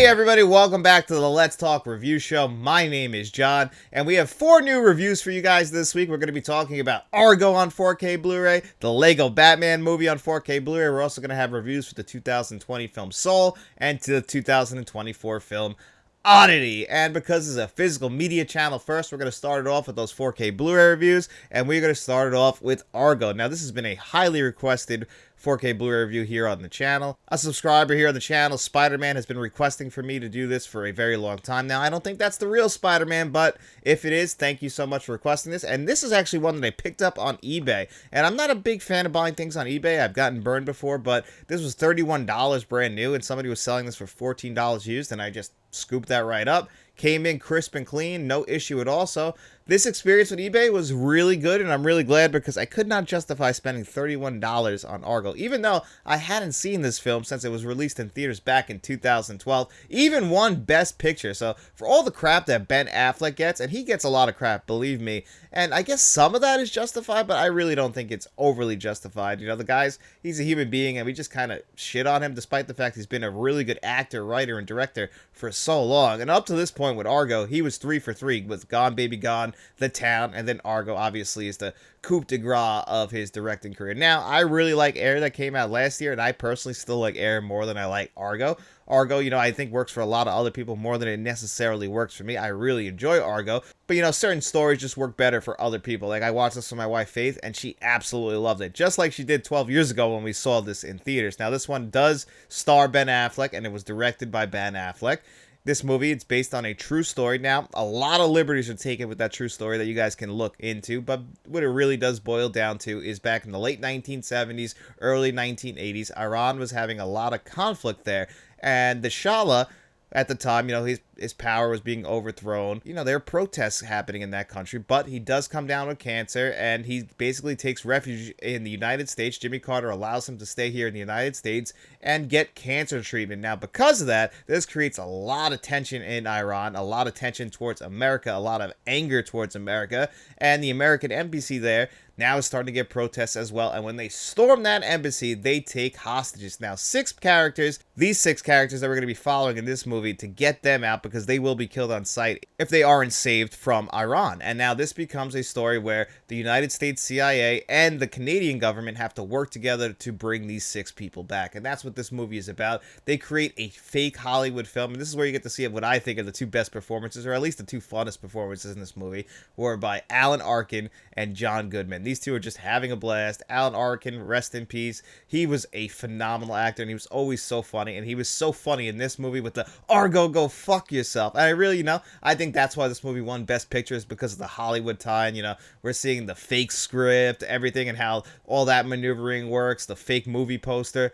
everybody, welcome back to the Let's Talk review show. My name is John, and we have 4 new reviews for you guys this week. We're going to be talking about Argo on 4K Blu-ray, the Lego Batman movie on 4K Blu-ray. We're also going to have reviews for the 2020 film Soul and to the 2024 film Oddity. And because this is a physical media channel first, we're going to start it off with those 4K Blu-ray reviews, and we're going to start it off with Argo. Now, this has been a highly requested 4K Blu-ray review here on the channel. A subscriber here on the channel, Spider-Man, has been requesting for me to do this for a very long time now. I don't think that's the real Spider-Man, but if it is, thank you so much for requesting this. And this is actually one that I picked up on eBay. And I'm not a big fan of buying things on eBay. I've gotten burned before, but this was $31 brand new, and somebody was selling this for $14 used, and I just scooped that right up. Came in crisp and clean, no issue at all. So this experience with eBay was really good, and I'm really glad because I could not justify spending $31 on Argo, even though I hadn't seen this film since it was released in theaters back in 2012. Even won Best Picture. So for all the crap that Ben Affleck gets, and he gets a lot of crap, believe me, and I guess some of that is justified, but I really don't think it's overly justified. You know, the guy's, he's a human being, and we just kind of shit on him, despite the fact he's been a really good actor, writer, and director for so long. And up to this point with Argo, he was 3 for 3 with Gone Baby Gone, The Town, and then Argo obviously is the coup de grace of his directing career. Now, I really like Air that came out last year, and I personally still like Air more than I like Argo. Argo, you know, I think works for a lot of other people more than it necessarily works for me. I really enjoy Argo, but, you know, certain stories just work better for other people. Like, I watched this with my wife, Faith, and she absolutely loved it, just like she did 12 years ago when we saw this in theaters. Now, this one does star Ben Affleck, and it was directed by Ben Affleck. This movie, it's based on a true story. Now, a lot of liberties are taken with that true story that you guys can look into, but what it really does boil down to is back in the late 1970s, early 1980s, Iran was having a lot of conflict there, and the Shah at the time, you know, his power was being overthrown. You know, there are protests happening in that country, but he does come down with cancer, and he basically takes refuge in the United States. Jimmy Carter allows him to stay here in the United States and get cancer treatment. Now, because of that, this creates a lot of tension in Iran, a lot of tension towards America, a lot of anger towards America, and the American embassy there now is starting to get protests as well. And when they storm that embassy, they take hostages. Now, 6 characters, these 6 characters that we're going to be following in this movie, to get them out because they will be killed on sight if they aren't saved from Iran. And now this becomes a story where the United States CIA and the Canadian government have to work together to bring these 6 people back. And that's what this movie is about. They create a fake Hollywood film, and this is where you get to see what I think are the 2 best performances, or at least the 2 funnest performances in this movie, were by Alan Arkin and John Goodman. These 2 are just having a blast. Alan Arkin, rest in peace. He was a phenomenal actor, and he was always so funny, and he was so funny in this movie with the Argo, go fuck yourself. And I really, you know, I think that's why this movie won Best Picture, is because of the Hollywood tie. You know, we're seeing the fake script, everything, and how all that maneuvering works, the fake movie poster.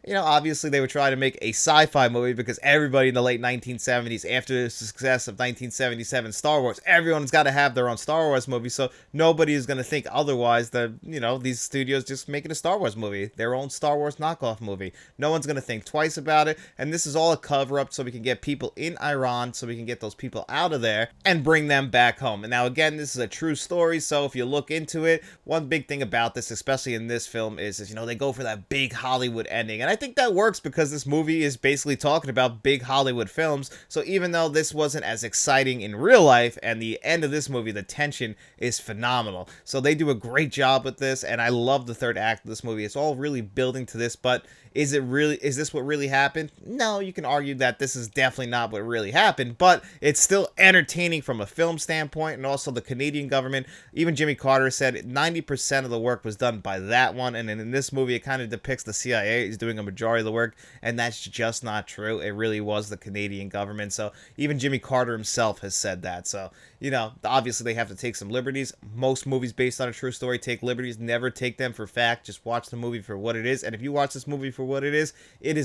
You know, obviously they would try to make a sci-fi movie because everybody in the late 1970s, after the success of 1977 Star Wars, everyone's got to have their own Star Wars movie, so nobody is going to think otherwise that, you know, these studios just making a Star Wars movie, their own Star Wars knockoff movie. No one's going to think twice about it, and this is all a cover-up so we can get people in Iran, so we can get those people out of there and bring them back home. And now, again, this is a true story, so if you look into it, one big thing about this, especially in this film, is you know, they go for that big Hollywood ending. And I think that works because this movie is basically talking about big Hollywood films. So even though this wasn't as exciting in real life, and the end of this movie, the tension is phenomenal. So they do a great job with this, and I love the third act of this movie. It's all really building to this, but is this what really happened? No, you can argue that this is definitely not what really happened, but it's still entertaining from a film standpoint. And also the Canadian government, even Jimmy Carter said 90% of the work was done by that one, and then in this movie it kind of depicts the CIA is doing a majority of the work, and that's just not true. It really was the Canadian government. So even Jimmy Carter himself has said that. So, you know, obviously they have to take some liberties. Most movies based on a true story take liberties. Never take them for fact. Just watch the movie for what it is. And if you watch this movie for what it is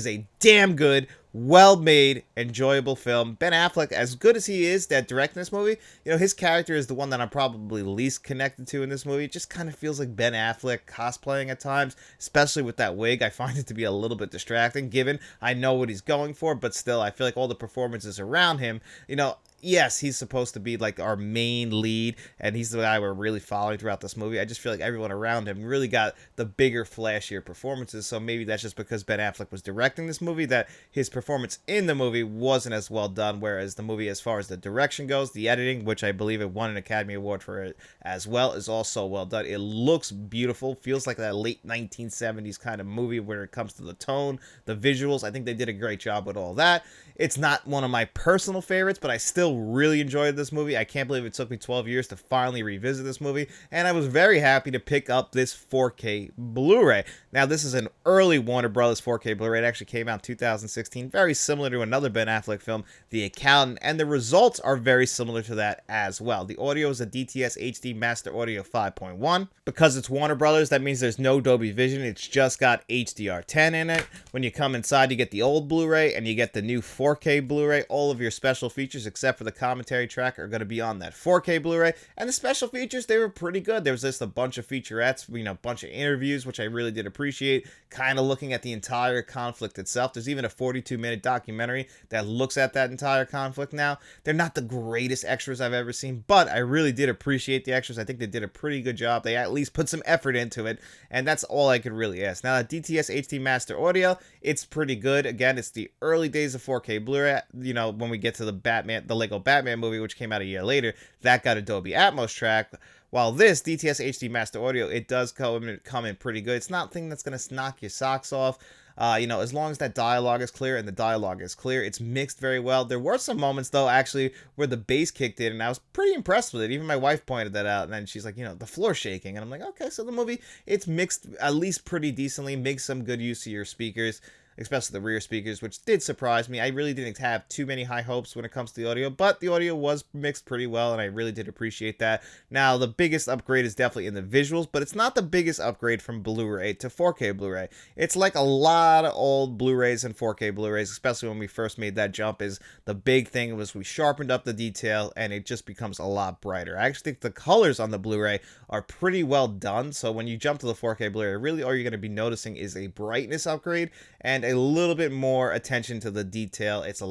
a damn good, well-made, enjoyable film. Ben Affleck, as good as he is at directing this movie, you know, his character is the one that I'm probably least connected to in this movie. It just kind of feels like Ben Affleck cosplaying at times, especially with that wig. I find it to be a little bit distracting, given I know what he's going for, but still, I feel like all the performances around him, you know, yes, he's supposed to be like our main lead, and he's the guy we're really following throughout this movie. I just feel like everyone around him really got the bigger, flashier performances. So maybe that's just because Ben Affleck was directing this movie that his performance in the movie wasn't as well done. Whereas the movie, as far as the direction goes, the editing, which I believe it won an Academy Award for it as well, is also well done. It looks beautiful, feels like that late 1970s kind of movie where it comes to the tone, the visuals. I think they did a great job with all that. It's not one of my personal favorites, but I still really enjoyed this movie. I can't believe it took me 12 years to finally revisit this movie, and I was very happy to pick up this 4K Blu-ray. Now, this is an early Warner Brothers 4K Blu-ray. It actually came out in 2016, very similar to another Ben Affleck film, The Accountant, and the results are very similar to that as well. The audio is a DTS HD Master Audio 5.1. Because it's Warner Brothers, that means there's no Dolby Vision. It's just got HDR10 in it. When you come inside, you get the old Blu-ray, and you get the new 4K Blu-ray. All of your special features, except for the commentary track, are going to be on that 4K Blu-ray. And the special features, they were pretty good. There was just a bunch of featurettes, a bunch of interviews, which I really did appreciate, kind of looking at the entire conflict itself. There's even a 42-minute documentary that looks at that entire conflict now. They're not the greatest extras I've ever seen, but I really did appreciate the extras. I think they did a pretty good job. They at least put some effort into it, and that's all I could really ask. Now, that DTS HD Master Audio, it's pretty good. Again, it's the early days of 4K Blu-ray. When we get to the Lego Batman movie, which came out a year later, that got a Dolby Atmos track. While this DTS HD Master Audio, it does come in pretty good. It's not a thing that's going to knock your socks off. As long as that dialogue is clear, and the dialogue is clear, it's mixed very well. There were some moments, though, actually, where the bass kicked in, and I was pretty impressed with it. Even my wife pointed that out, and then she's like, the floor shaking. And I'm like, okay, so the movie, it's mixed at least pretty decently, makes some good use of your speakers, especially the rear speakers, which did surprise me. I really didn't have too many high hopes when it comes to the audio, but the audio was mixed pretty well, and I really did appreciate that. Now, the biggest upgrade is definitely in the visuals, but it's not the biggest upgrade from Blu-ray to 4K Blu-ray. It's like a lot of old Blu-rays and 4K Blu-rays, especially when we first made that jump, is the big thing was we sharpened up the detail, and it just becomes a lot brighter. I actually think the colors on the Blu-ray are pretty well done, so when you jump to the 4K Blu-ray, really all you're going to be noticing is a brightness upgrade, and a little bit more attention to the detail. It's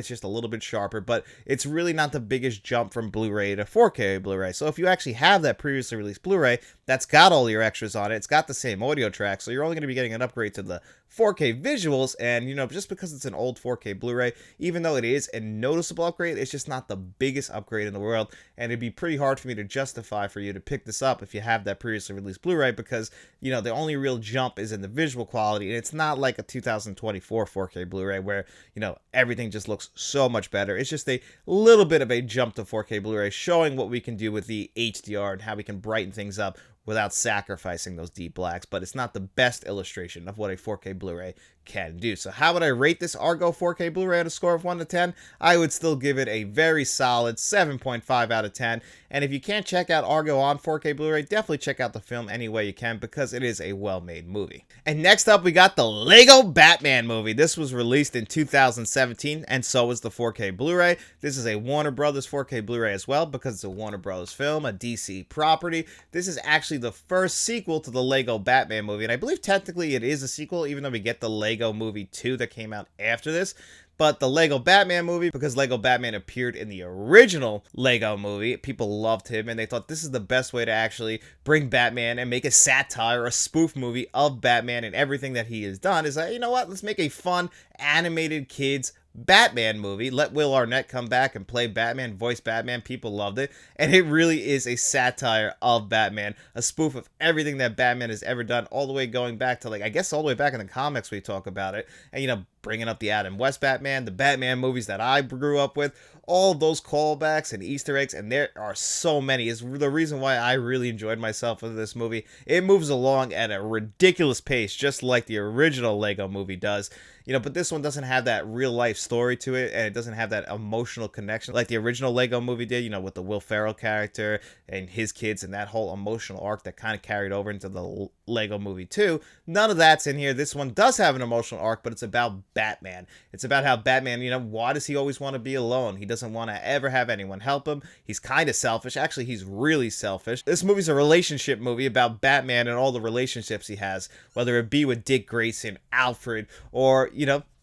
just a little bit sharper, but it's really not the biggest jump from Blu-ray to 4K Blu-ray. So if you actually have that previously released Blu-ray that's got all your extras on it, it's got the same audio track, so you're only going to be getting an upgrade to the 4K visuals. And just because it's an old 4K Blu-ray, even though it is a noticeable upgrade, it's just not the biggest upgrade in the world, and it'd be pretty hard for me to justify for you to pick this up if you have that previously released Blu-ray, because the only real jump is in the visual quality, and it's not like a 2024 4K Blu-ray where everything just looks so much better. It's just a little bit of a jump to 4K Blu-ray, showing what we can do with the HDR and how we can brighten things up without sacrificing those deep blacks, but it's not the best illustration of what a 4K Blu-ray can do. So how would I rate this Argo 4K Blu-ray on a score of 1 to 10? I would still give it a very solid 7.5 out of 10. And if you can't check out Argo on 4K Blu-ray, definitely check out the film any way you can, because it is a well-made movie. And next up, we got the Lego Batman movie. This was released in 2017, and so was the 4K Blu-ray. This is a Warner Brothers 4K Blu-ray as well, because it's a Warner Brothers film, a DC property. This is actually the first sequel to the Lego Batman movie, and I believe technically it is a sequel, even though we get the Lego Movie 2 that came out after this. But the Lego Batman movie, because Lego Batman appeared in the original Lego movie, people loved him, and they thought this is the best way to actually bring Batman and make a satire, a spoof movie of Batman and everything that he has done, is that, let's make a fun, animated kids Batman movie. Let Will Arnett come back and play Batman, voice Batman. People loved it, and it really is a satire of Batman, a spoof of everything that Batman has ever done, all the way going back to, I guess all the way back in the comics we talk about it, and bringing up the Adam West Batman, the Batman movies that I grew up with, all of those callbacks and Easter eggs, and there are so many, is the reason why I really enjoyed myself with this movie. It moves along at a ridiculous pace, just like the original Lego movie does. But this one doesn't have that real life story to it, and it doesn't have that emotional connection like the original Lego movie did, with the Will Ferrell character and his kids and that whole emotional arc that kind of carried over into the Lego movie 2. None of that's in here. This one does have an emotional arc, but it's about Batman. It's about how Batman, why does he always want to be alone? He doesn't want to ever have anyone help him. He's kind of selfish. Actually, he's really selfish. This movie's a relationship movie about Batman and all the relationships he has, whether it be with Dick Grayson, Alfred, or,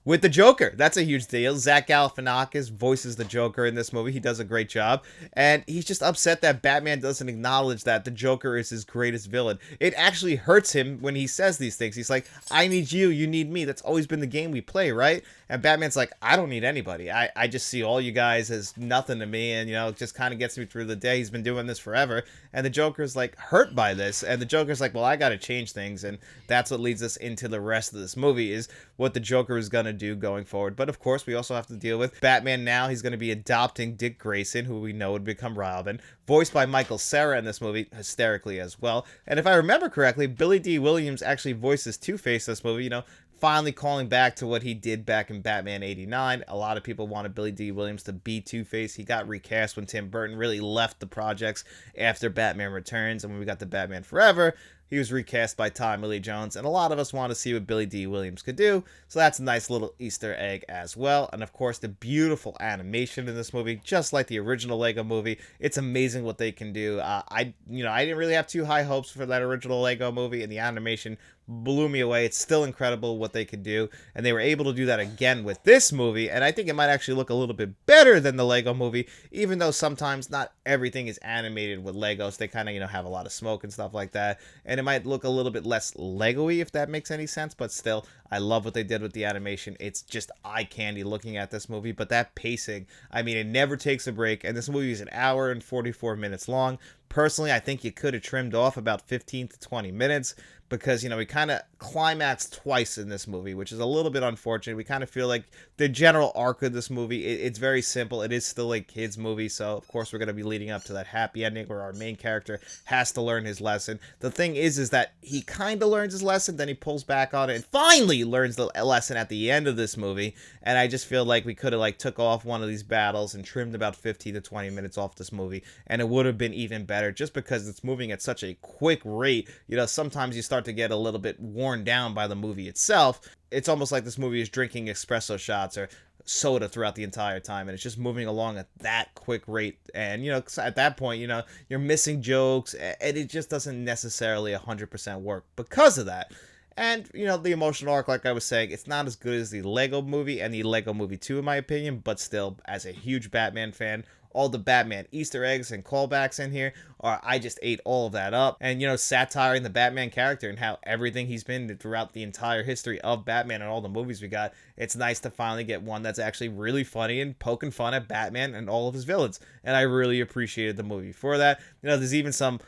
with the Joker. That's a huge deal. Zach Galifianakis voices the Joker in this movie. He does a great job. And he's just upset that Batman doesn't acknowledge that the Joker is his greatest villain. It actually hurts him when he says these things. He's like, I need you, you need me. That's always been the game we play, right? And Batman's like, I don't need anybody. I just see all you guys as nothing to me. And, it just kind of gets me through the day. He's been doing this forever. And the Joker's like hurt by this. And the Joker's like, well, I got to change things. And that's what leads us into the rest of this movie, is what the Joker is going to do going forward. But of course, we also have to deal with Batman now. He's going to be adopting Dick Grayson, who we know would become Robin, voiced by Michael Cera in this movie, hysterically as well. And if I remember correctly, Billy D. Williams actually voices Two-Face in this movie, finally calling back to what he did back in Batman 89. A lot of people wanted Billy D. Williams to be Two-Face. He got recast when Tim Burton really left the projects after Batman Returns, and when we got the Batman Forever, he was recast by Tommy Lee Jones, and a lot of us want to see what Billy D. Williams could do, so that's a nice little Easter egg as well. And of course, the beautiful animation in this movie, just like the original Lego movie. It's amazing what they can do. I didn't really have too high hopes for that original Lego movie, and the animation blew me away. It's still incredible what they could do, and they were able to do that again with this movie, and I think it might actually look a little bit better than the Lego movie, even though sometimes not everything is animated with Legos. They kind of, have a lot of smoke and stuff like that, and it might look a little bit less Lego-y, if that makes any sense, but still, I love what they did with the animation. It's just eye candy looking at this movie, but that pacing, it never takes a break, and this movie is an hour and 44 minutes long. Personally, I think you could have trimmed off about 15 to 20 minutes, because, we kind of climaxed twice in this movie, which is a little bit unfortunate. We kind of feel like the general arc of this movie, it's very simple. It is still a kid's movie, so of course we're going to be leading up to that happy ending where our main character has to learn his lesson. The thing is that he kind of learns his lesson, then he pulls back on it, and finally learns the lesson at the end of this movie, and I just feel like we could have, took off one of these battles and trimmed about 15 to 20 minutes off this movie, and it would have been even better, just because it's moving at such a quick rate. Sometimes you start to get a little bit worn down by the movie itself. It's almost like this movie is drinking espresso shots or soda throughout the entire time, and it's just moving along at that quick rate, and at that point you're missing jokes, and it just doesn't necessarily 100% work because of that. And, the emotional arc, like I was saying, it's not as good as the Lego movie and the Lego movie 2, in my opinion, but still, as a huge Batman fan, all the Batman Easter eggs and callbacks in here, I just ate all of that up. And, satiring the Batman character and how everything he's been throughout the entire history of Batman and all the movies we got, it's nice to finally get one that's actually really funny and poking fun at Batman and all of his villains. And I really appreciated the movie for that. There's even some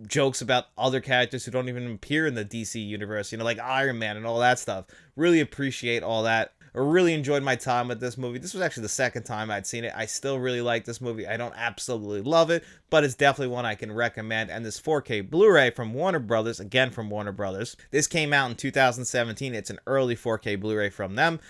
jokes about other characters who don't even appear in the DC universe, like Iron Man and all that stuff. Really appreciate all that. I really enjoyed my time with this movie. This was actually the second time I'd seen it. I still really like this movie. I don't absolutely love it, but it's definitely one I can recommend. And this 4K Blu-ray from Warner Brothers, again from Warner Brothers. This came out in 2017. It's an early 4K Blu-ray from them.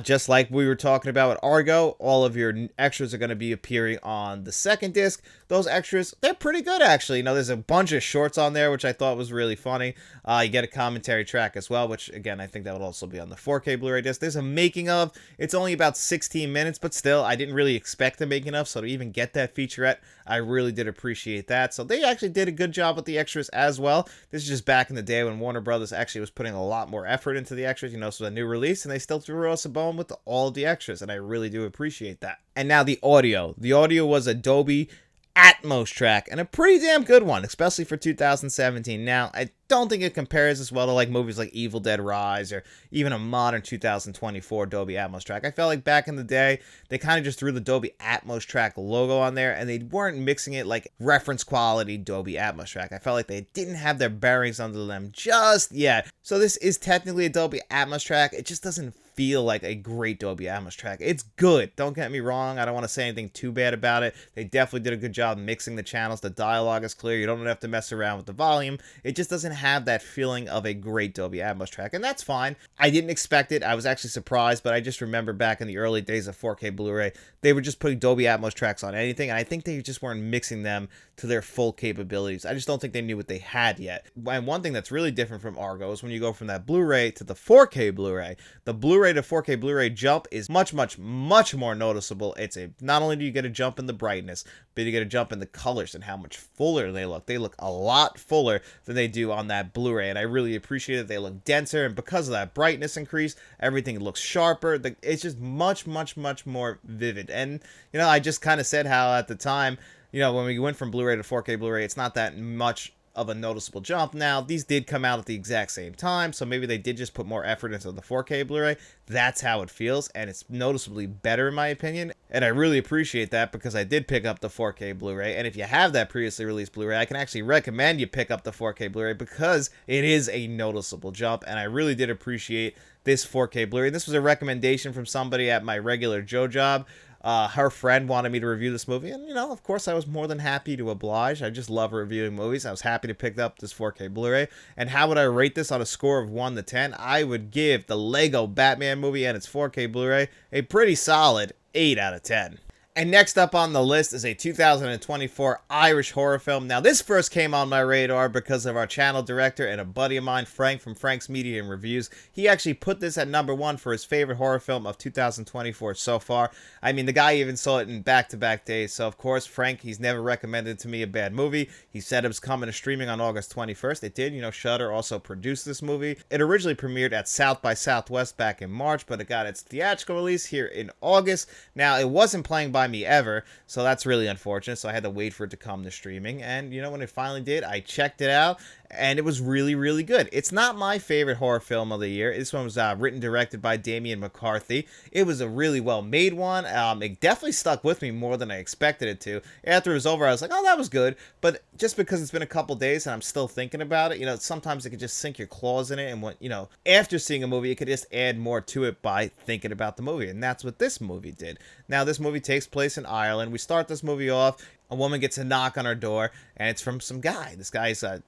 Just like we were talking about with Argo, all of your extras are going to be appearing on the second disc. Those extras, they're pretty good, actually. There's a bunch of shorts on there, which I thought was really funny. You get a commentary track as well, which, again, I think that would also be on the 4K Blu-ray disc. There's a making of. It's only about 16 minutes, but still, I didn't really expect the making of, so to even get that featurette, I really did appreciate that. So they actually did a good job with the extras as well. This is just back in the day when Warner Brothers actually was putting a lot more effort into the extras, so a new release, and they still threw us a bone with all of the extras, and I really do appreciate that. And now the audio. The audio was a Dolby Atmos track, and a pretty damn good one, especially for 2017. Now, I don't think it compares as well to movies like Evil Dead Rise or even a modern 2024 Dolby Atmos track. I felt like back in the day, they kind of just threw the Dolby Atmos track logo on there, and they weren't mixing it like reference quality Dolby Atmos track. I felt like they didn't have their bearings under them just yet. So this is technically a Dolby Atmos track. It just doesn't feel like a great Dolby Atmos track. It's good, don't get me wrong. I don't want to say anything too bad about it. They definitely did a good job mixing the channels. The dialogue is clear. You don't have to mess around with the volume. It just doesn't have that feeling of a great Dolby Atmos track, and that's fine. I didn't expect it. I was actually surprised, but I just remember back in the early days of 4K Blu-ray, they were just putting Dolby Atmos tracks on anything, and I think they just weren't mixing them to their full capabilities. I just don't think they knew what they had yet. And one thing that's really different from Argo is when you go from that Blu-ray to the 4K Blu-ray, the Blu-ray to 4K Blu-ray jump is much more noticeable. Not only do you get a jump in the brightness, but you get a jump in the colors and how much fuller they look. They look a lot fuller than they do on that Blu-ray, and I really appreciate it. They look denser, and because of that brightness increase, everything looks sharper. It's just much more vivid. And I just kind of said how at the time, when we went from Blu-ray to 4K Blu-ray, it's not that much of a noticeable jump. Now, these did come out at the exact same time, so maybe they did just put more effort into the 4K Blu-ray. That's how it feels, and it's noticeably better in my opinion, and I really appreciate that because I did pick up the 4K Blu-ray, and if you have that previously released Blu-ray, I can actually recommend you pick up the 4K Blu-ray because it is a noticeable jump, and I really did appreciate this 4K Blu-ray. This was a recommendation from somebody at my regular Joe job. Her friend wanted me to review this movie, and of course I was more than happy to oblige. I just love reviewing movies. I was happy to pick up this 4K Blu-ray. And how would I rate this on a score of 1 to 10? I would give the Lego Batman movie and its 4K Blu-ray a pretty solid 8 out of 10. And next up on the list is a 2024 Irish horror film. Now, this first came on my radar because of our channel director and a buddy of mine, Frank from Frank's Media and Reviews. He actually put this at number 1 for his favorite horror film of 2024 so far. I mean, the guy even saw it in back-to-back days. So, of course, Frank, he's never recommended to me a bad movie. He said it was coming to streaming on August 21st. It did. Shudder also produced this movie. It originally premiered at South by Southwest back in March, but it got its theatrical release here in August. Now, it wasn't playing by me ever, so that's really unfortunate, so I had to wait for it to come to streaming, and when it finally did, I checked it out, and it was really good. It's not my favorite horror film of the year. This one was written and directed by Damian McCarthy. It was a really well made one. It definitely stuck with me more than I expected it to. After it was over, I was like, oh, that was good, but just because it's been a couple days and I'm still thinking about it, sometimes it could just sink your claws in it, and after seeing a movie, it could just add more to it by thinking about the movie, and that's what this movie did. Now, this movie takes place in Ireland. We start this movie off. A woman gets a knock on her door, and it's from some guy. This guy's a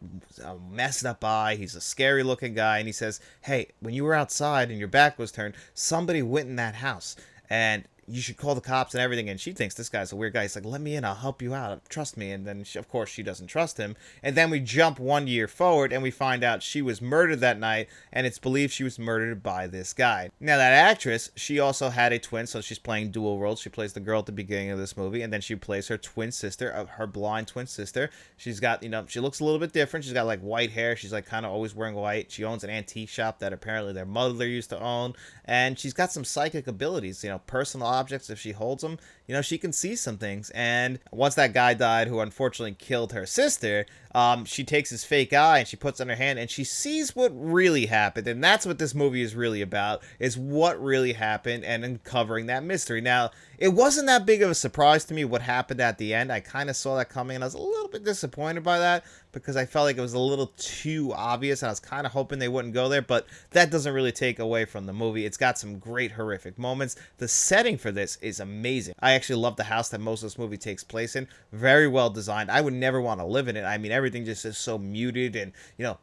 messed up eye. He's a scary-looking guy, and he says, hey, when you were outside and your back was turned, somebody went in that house, and you should call the cops and everything. And she thinks this guy's a weird guy. He's like, let me in, I'll help you out, trust me. And then of course she doesn't trust him, and then we jump 1 year forward and we find out she was murdered that night, and it's believed she was murdered by this guy. Now, that actress, she also had a twin, so she's playing dual roles. She plays the girl at the beginning of this movie, and then she plays her twin sister, her blind twin sister. She's got, she looks a little bit different. She's got like white hair. She's like kind of always wearing white. She owns an antique shop that apparently their mother used to own, and she's got some psychic abilities, personal objects, if she holds them, she can see some things. And once that guy died, who unfortunately killed her sister, she takes his fake eye and she puts it on her hand, and she sees what really happened. And that's what this movie is really about, is what really happened and uncovering that mystery. Now, it wasn't that big of a surprise to me what happened at the end. I kind of saw that coming, and I was a little bit disappointed by that because I felt like it was a little too obvious, and I was kind of hoping they wouldn't go there, but that doesn't really take away from the movie. It's got some great horrific moments. The setting for this is amazing. I actually love the house that most of this movie takes place in. Very well designed. I would never want to live in it. I mean, everything just is so muted, and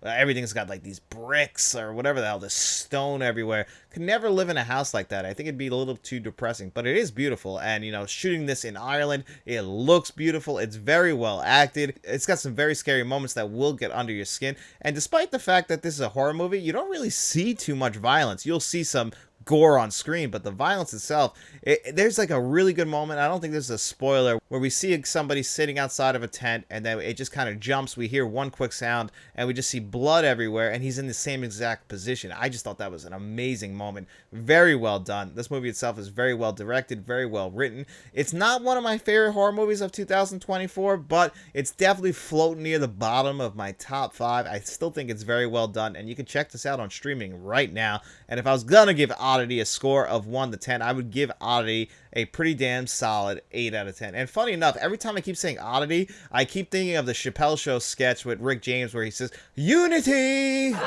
everything's got like these bricks or whatever the hell, this stone everywhere. Could never live in a house like that. I think it'd be a little too depressing, but it is beautiful. And shooting this in Ireland, it looks beautiful. It's very well acted. It's got some very scary moments that will get under your skin, and despite the fact that this is a horror movie, you don't really see too much violence. You'll see some gore on screen, but the violence itself, there's like a really good moment. I don't think this is a spoiler, where we see somebody sitting outside of a tent, and then it just kind of jumps. We hear one quick sound, and we just see blood everywhere, and he's in the same exact position. I just thought that was an amazing moment. Very well done. This movie itself is very well directed, very well written. It's not one of my favorite horror movies of 2024, but it's definitely floating near the bottom of my top 5. I still think it's very well done, and you can check this out on streaming right now. And if I was gonna give Oddity a score of 1 to 10, I would give Oddity a pretty damn solid 8 out of 10. And funny enough, every time I keep saying Oddity, I keep thinking of the Chappelle Show sketch with Rick James where he says, Unity! Unity!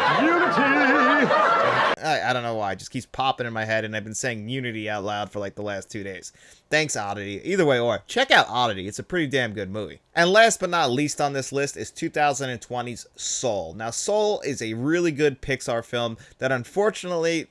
I don't know why, it just keeps popping in my head, and I've been saying Unity out loud for like the last 2 days. Thanks, Oddity. Either way, or check out Oddity. It's a pretty damn good movie. And last but not least on this list is 2020's Soul. Now, Soul is a really good Pixar film that unfortunately,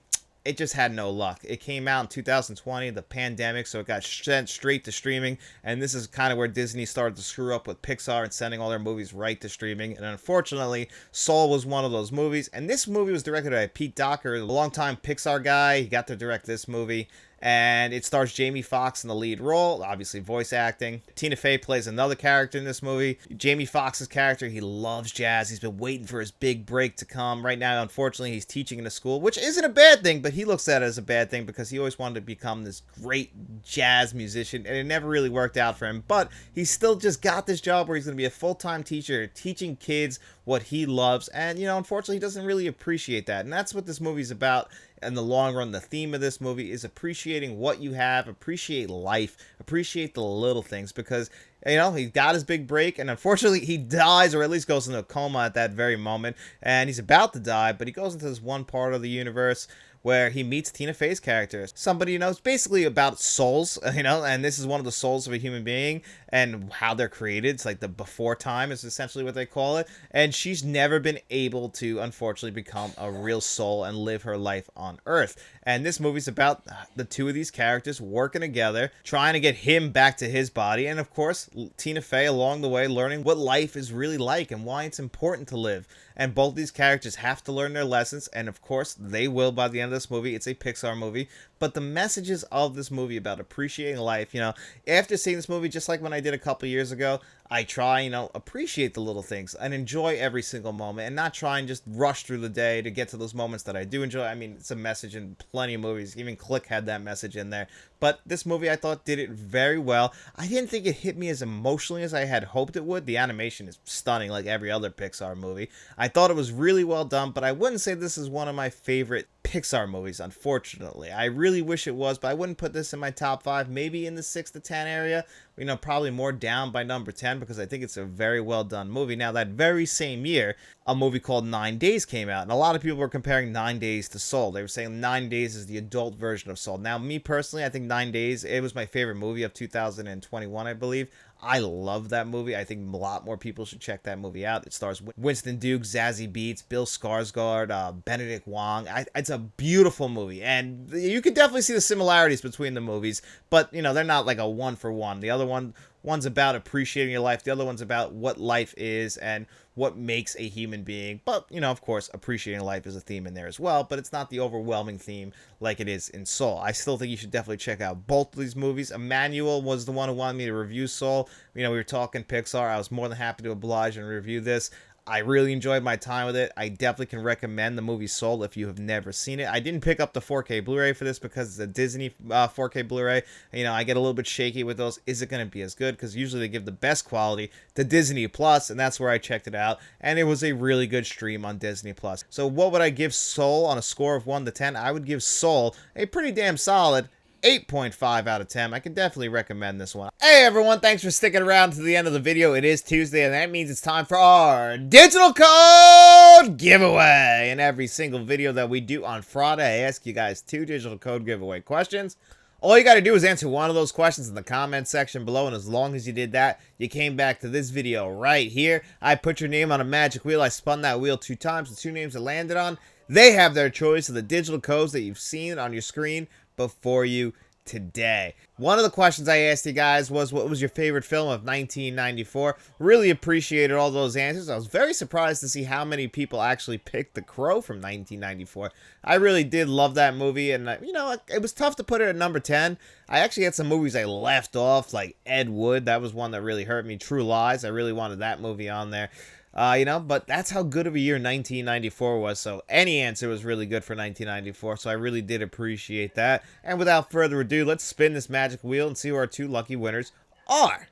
it just had no luck. It came out in 2020, the pandemic, so it got sent straight to streaming, and this is kind of where Disney started to screw up with Pixar and sending all their movies right to streaming, and unfortunately, Soul was one of those movies, and this movie was directed by Pete Docker, a longtime Pixar guy. He got to direct this movie, and it stars Jamie Foxx in the lead role, obviously voice acting. Tina Fey plays another character in this movie. Jamie Foxx's character, he loves jazz. He's been waiting for his big break to come. Right now, unfortunately, he's teaching in a school, which isn't a bad thing, but he looks at it as a bad thing because he always wanted to become this great jazz musician, and it never really worked out for him. But he's still just got this job where he's going to be a full-time teacher, teaching kids what he loves, and, you know, unfortunately, he doesn't really appreciate that, and that's what this movie's about. In the long run, the theme of this movie is appreciating what you have, appreciate life, appreciate the little things, because, you know, he got his big break, and unfortunately he dies, or at least goes into a coma at that very moment, and he's about to die, but he goes into this one part of the universe where he meets Tina Fey's character. Somebody, you know, it's basically about souls, you know, and this is one of the souls of a human being and how they're created. It's like the before time is essentially what they call it. And she's never been able to, unfortunately, become a real soul and live her life on Earth. And this movie's about the two of these characters working together, trying to get him back to his body. And of course, Tina Fey along the way learning what life is really like and why it's important to live. And both these characters have to learn their lessons, and of course they will by the end of this movie. It's a Pixar movie, but the messages of this movie about appreciating life, you know, after seeing this movie, just like when I did a couple years ago, I try, you know, appreciate the little things and enjoy every single moment and not try and just rush through the day to get to those moments that I do enjoy. I mean, it's a message in plenty of movies. Even Click had that message in there. But this movie, I thought, did it very well. I didn't think it hit me as emotionally as I had hoped it would. The animation is stunning like every other Pixar movie. I thought it was really well done, but I wouldn't say this is one of my favorite Pixar movies, unfortunately. I really wish it was, but I wouldn't put this in my top 5, maybe in the 6 to 10 area. You know, probably more down by number 10 because I think it's a very well done movie. Now, that very same year, a movie called 9 Days came out, and a lot of people were comparing 9 Days to Soul. They were saying 9 Days is the adult version of Soul. Now, me personally, I think 9 Days, it was my favorite movie of 2021, I believe. I love that movie. I think a lot more people should check that movie out. It stars Winston Duke, Zazie Beetz, Bill Skarsgård, Benedict Wong. It's a beautiful movie, and you can definitely see the similarities between the movies, but, you know, they're not like a one-for-one. The other one's about appreciating your life. The other one's about what life is and what makes a human being. But, you know, of course, appreciating life is a theme in there as well, but it's not the overwhelming theme like it is in Soul. I still think you should definitely check out both of these movies. Emmanuel was the one who wanted me to review Soul. You know, we were talking Pixar. I was more than happy to oblige and review this. I really enjoyed my time with it. I definitely can recommend the movie Soul if you have never seen it. I didn't pick up the 4K Blu-ray for this because it's a Disney 4K Blu-ray. You know, I get a little bit shaky with those. Is it going to be as good? Because usually they give the best quality to Disney Plus, and that's where I checked it out. And it was a really good stream on Disney Plus. So what would I give Soul on a score of 1 to 10? I would give Soul a pretty damn solid 8.5 out of 10. I can definitely recommend this one. Hey everyone, thanks for sticking around to the end of the video. It is Tuesday, and that means it's time for our digital code giveaway. In every single video that we do on Friday, I ask you guys 2 digital code giveaway questions. All you got to do is answer one of those questions in the comment section below, and as long as you did that, you came back to this video right here. I put your name on a magic wheel. I spun that wheel 2 times. The 2 names it landed on, they have their choice of the digital codes that you've seen on your screen before you today. One of the questions I asked you guys was, what was your favorite film of 1994? Really appreciated all those answers. I was very surprised to see how many people actually picked The Crow from 1994. I really did love that movie, and you know, it was tough to put it at number 10. I actually had some movies I left off, like Ed Wood. That was one that really hurt me. True Lies, I really wanted that movie on there. You know, but that's how good of a year 1994 was, so any answer was really good for 1994, so I really did appreciate that. And without further ado, let's spin this magic wheel and see who our 2 lucky winners are.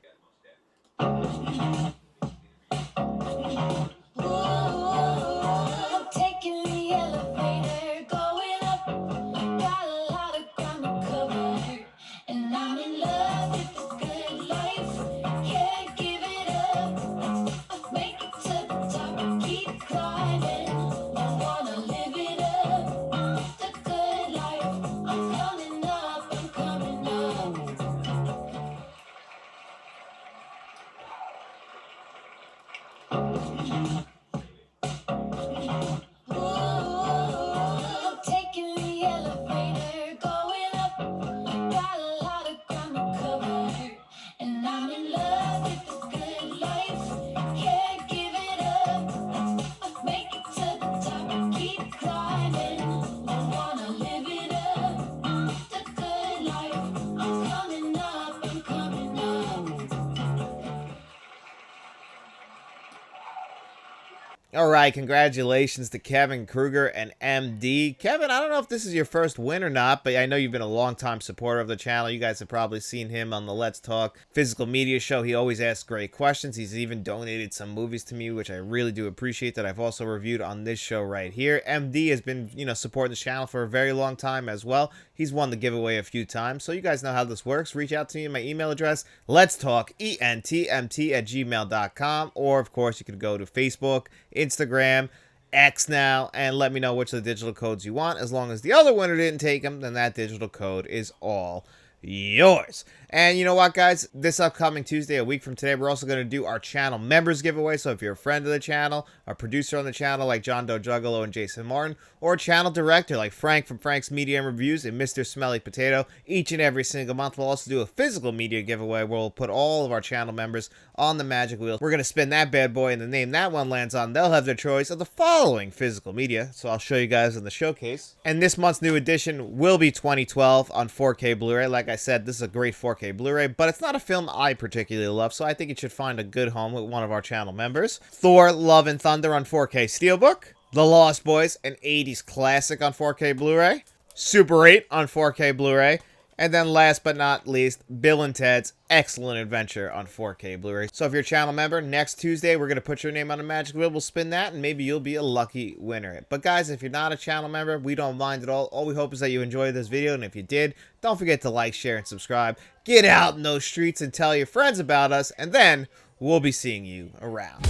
All right, congratulations to Kevin Kruger and MD. Kevin, I don't know if this is your first win or not, but I know you've been a long-time supporter of the channel. You guys have probably seen him on the Let's Talk Physical Media show. He always asks great questions. He's even donated some movies to me, which I really do appreciate, that I've also reviewed on this show right here. MD has been, supporting the channel for a very long time as well. He's won the giveaway a few times, so you guys know how this works. Reach out to me at my email address, letstalkentmt@gmail.com, or of course you could go to Facebook, Instagram, X now, and let me know which of the digital codes you want. As long as the other winner didn't take them, then that digital code is all yours. And you know what, guys? This upcoming Tuesday, a week from today, we're also going to do our channel members giveaway. So if you're a friend of the channel, a producer on the channel like John Doe Juggalo and Jason Martin, or a channel director like Frank from Frank's Media and Reviews and Mr. Smelly Potato, each and every single month we'll also do a physical media giveaway where we'll put all of our channel members on the magic wheel. We're going to spin that bad boy, and the name that one lands on, they'll have their choice of the following physical media. So I'll show you guys in the showcase. And this month's new edition will be 2012 on 4K Blu-ray. Like I said, this is a great 4K Blu-ray, but it's not a film I particularly love, so I think it should find a good home with one of our channel members. Thor: Love and Thunder on 4K Steelbook. The Lost Boys, an 80s classic on 4K Blu-ray. Super 8 on 4K Blu-ray. And then last but not least, Bill and Ted's Excellent Adventure on 4K Blu-ray. So if you're a channel member, next Tuesday we're going to put your name on a magic wheel. We'll spin that, and maybe you'll be a lucky winner. But guys, if you're not a channel member, we don't mind at all. All we hope is that you enjoyed this video, and if you did, don't forget to like, share, and subscribe. Get out in those streets and tell your friends about us, and then we'll be seeing you around.